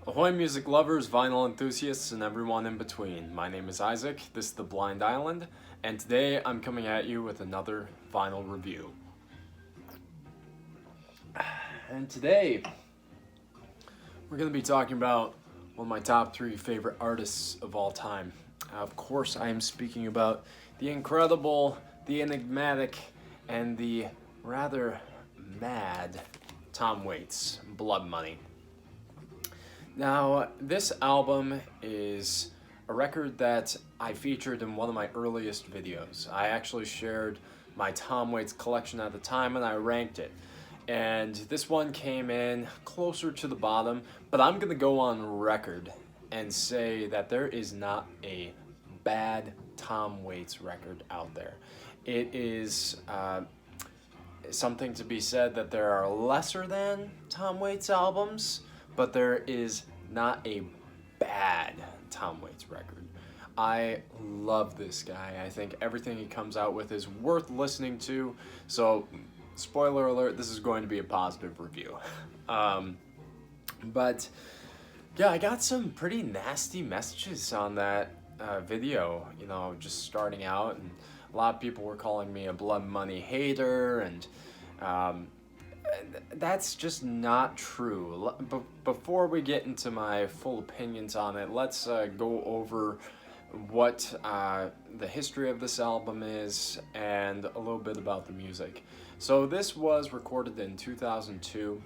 Ahoy music lovers, vinyl enthusiasts, and everyone in between. My name is Isaac, this is The Blind Island, and today I'm coming at you with another vinyl review. And today, we're going to be talking about one of my top 3 favorite artists of all time. Of course, I am speaking about the incredible, the enigmatic, and the rather mad Tom Waits, Blood Money. Now, this album is a record that I featured in one of my earliest videos. I actually shared my Tom Waits collection at the time and I ranked it. And this one came in closer to the bottom, but I'm going to go on record and say that there is not a bad Tom Waits record out there. It is something to be said that there are lesser than Tom Waits albums, but there is not a bad Tom Waits record. I love this guy. I think everything he comes out with is worth listening to. So, spoiler alert, this is going to be a positive review. But, yeah, I got some pretty nasty messages on that video, just starting out. And a lot of people were calling me a Blood Money hater, and that's just not true. Before we get into my full opinions on it, let's go over what the history of this album is and a little bit about the music. So this was recorded in 2002,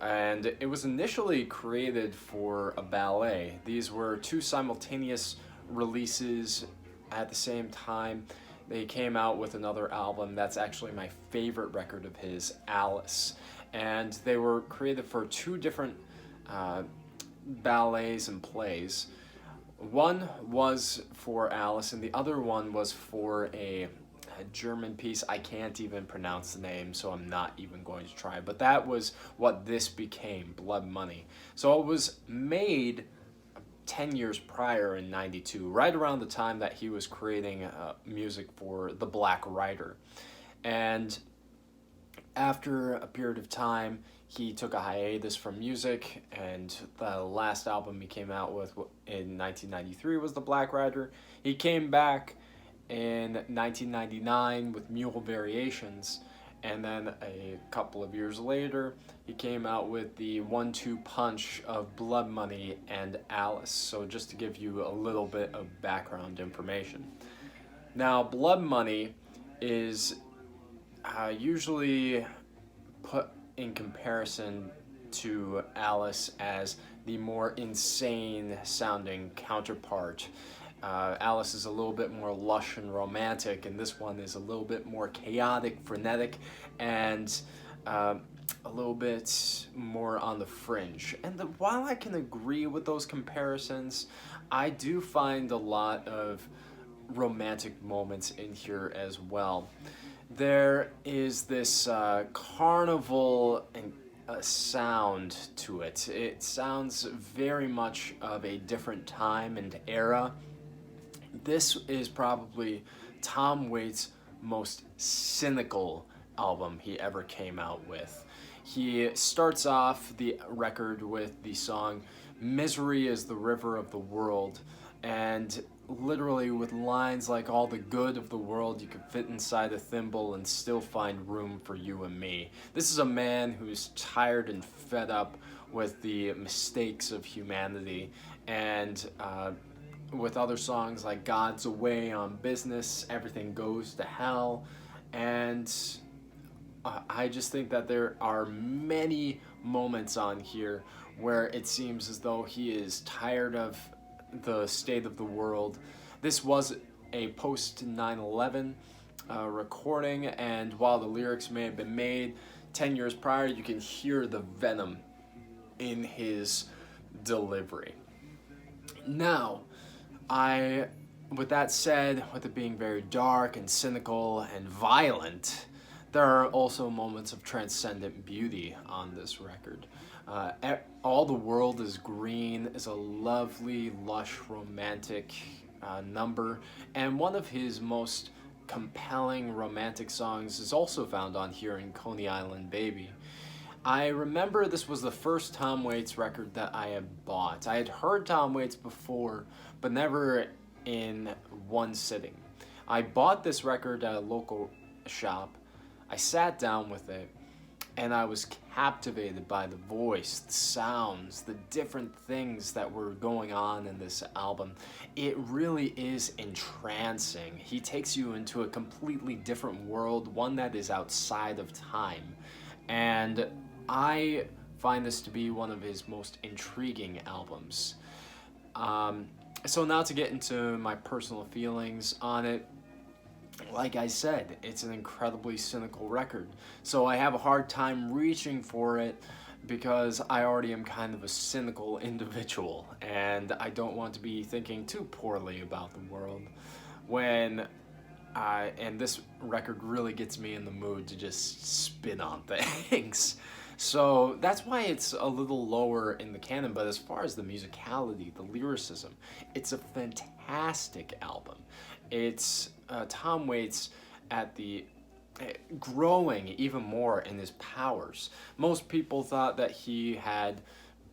and it was initially created for a ballet. These were 2 simultaneous releases at the same time. They came out with another album that's actually my favorite record of his, Alice. And they were created for 2 different ballets and plays. One was for Alice, and the other one was for a German piece. I can't even pronounce the name, so I'm not even going to try. But that was what this became, Blood Money. So it was made 10 years prior in 92, right around the time that he was creating music for The Black Rider. And after a period of time, he took a hiatus from music, and the last album he came out with in 1993 was The Black Rider. He came back in 1999 with Mule Variations, and then a couple of years later, he came out with the 1-2 punch of Blood Money and Alice. So just to give you a little bit of background information. Now, Blood Money is usually put in comparison to Alice as the more insane sounding counterpart. Alice is a little bit more lush and romantic, and this one is a little bit more chaotic, frenetic, and a little bit more on the fringe. And while I can agree with those comparisons, I do find a lot of romantic moments in here as well. There is this carnival and sound to it. It sounds very much of a different time and era. This is probably Tom Waits' most cynical album he ever came out with. He starts off the record with the song "Misery is the River of the World," and literally with lines like, "All the good of the world you could fit inside a thimble and still find room for you and me." This is a man who's tired and fed up with the mistakes of humanity, and with other songs like "God's Away on Business," "Everything Goes to Hell," and I just think that there are many moments on here where it seems as though he is tired of the state of the world. This was a post 9/11 recording, and while the lyrics may have been made 10 years prior, you can hear the venom in his delivery. Now, with that said, with it being very dark and cynical and violent, there are also moments of transcendent beauty on this record. All the World is Green is a lovely, lush, romantic number, and one of his most compelling romantic songs is also found on here in Coney Island Baby. I remember this was the first Tom Waits record that I had bought. I had heard Tom Waits before, but never in one sitting. I bought this record at a local shop. I sat down with it, and I was captivated by the voice, the sounds, the different things that were going on in this album. It really is entrancing. He takes you into a completely different world, one that is outside of time. And I find this to be one of his most intriguing albums. So now to get into my personal feelings on it, like I said, it's an incredibly cynical record. So I have a hard time reaching for it because I already am kind of a cynical individual and I don't want to be thinking too poorly about the world when and this record really gets me in the mood to just spin on things. So that's why it's a little lower in the canon, but as far as the musicality, the lyricism, it's a fantastic album. It's Tom Waits at the growing even more in his powers. Most people thought that he had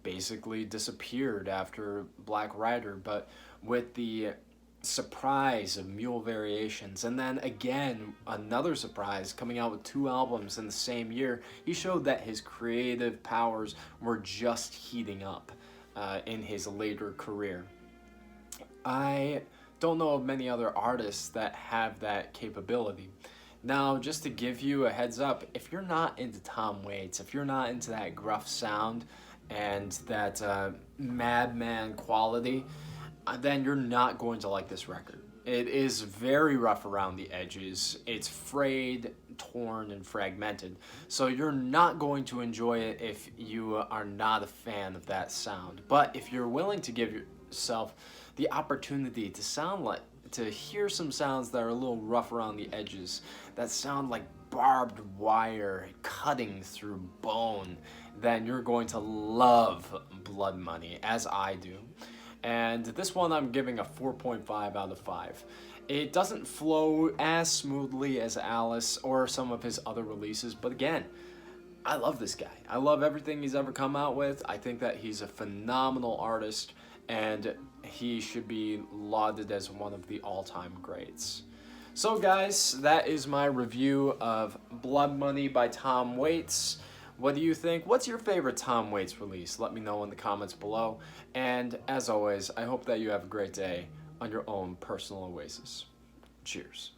basically disappeared after Black Rider, but with the surprise of Mule Variations, and then again another surprise coming out with 2 albums in the same year, he showed that his creative powers were just heating up in his later career. I don't know of many other artists that have that capability. Now, just to give you a heads up, if you're not into Tom Waits, if you're not into that gruff sound and that madman quality, then you're not going to like this record. It is very rough around the edges. It's frayed, torn, and fragmented. So you're not going to enjoy it if you are not a fan of that sound. But if you're willing to give yourself the opportunity to hear some sounds that are a little rough around the edges, that sound like barbed wire cutting through bone, then you're going to love Blood Money, as I do. And this one I'm giving a 4.5 out of 5. It doesn't flow as smoothly as Alice or some of his other releases, but again, I love this guy. I love everything he's ever come out with. I think that he's a phenomenal artist, and he should be lauded as one of the all-time greats. So guys, that is my review of Blood Money by Tom Waits. What do you think? What's your favorite Tom Waits release? Let me know in the comments below. And as always, I hope that you have a great day on your own personal oasis. Cheers.